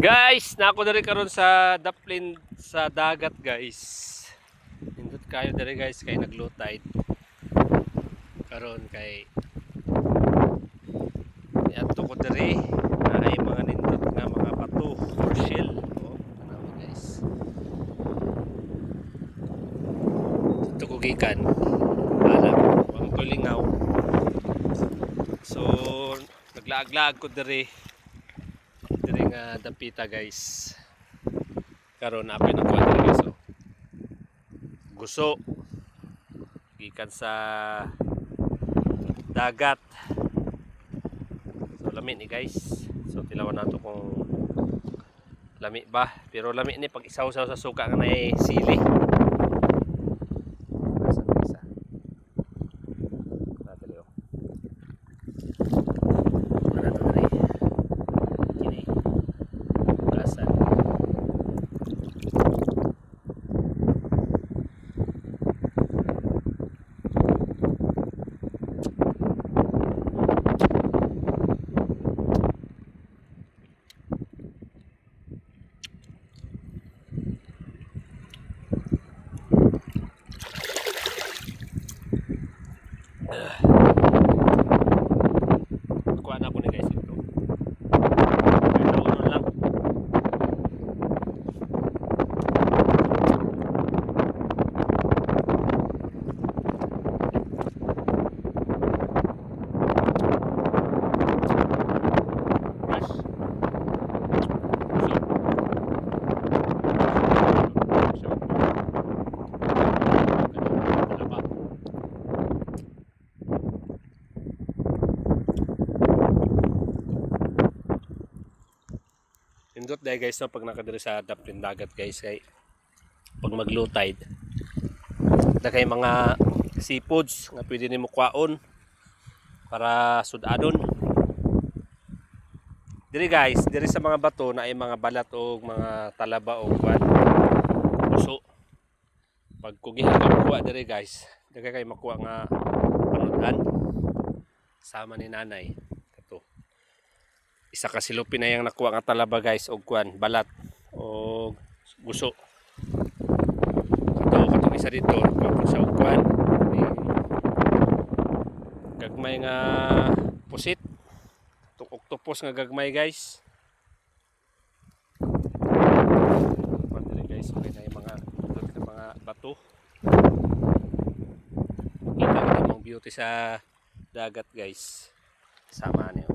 Guys, nako diri karon sa daplin sa dagat, guys. Nindot kayo diri, guys, kay nag-low tide. Karon kay adto ko diri na ay mga nindot nga mga bato or shell. Oh, tanaw guys. Dito ko gikan. Alam, ang tulingaw. So, naglaag-laag ko diri nga dapita, guys. Karon apay na ko guys. So, guso gikan sa dagat. So lami ni, guys. So tilawan nato kung lami ba, pero lami ni pag isaw-saw sa suka nga may sili. Kuha na ako ni, guys, ito. May naunon lang. Indot dahil, guys, no, pag nakadiri sa daplin dagat, guys, kay pag mag low tide na kay mga seafoods nga pwede nimo kwaon para sudadon diri, guys. Diri sa mga bato na ay mga balat o mga talaba o kwan puso. Pag kugihan ka makuha diri, guys, diri kay makuha nga panudan sama ni nanay. Isa ka silupin na yung nakuha nga talaba, guys, og kuan balat o guso. Katong isa dito nakuha po siya og kuan gagmay nga pusit, itong octopus nga gagmay, guys. Mandiri, guys, okay na yung mga bato. Kita mo beauty sa dagat, guys. Sama niyo.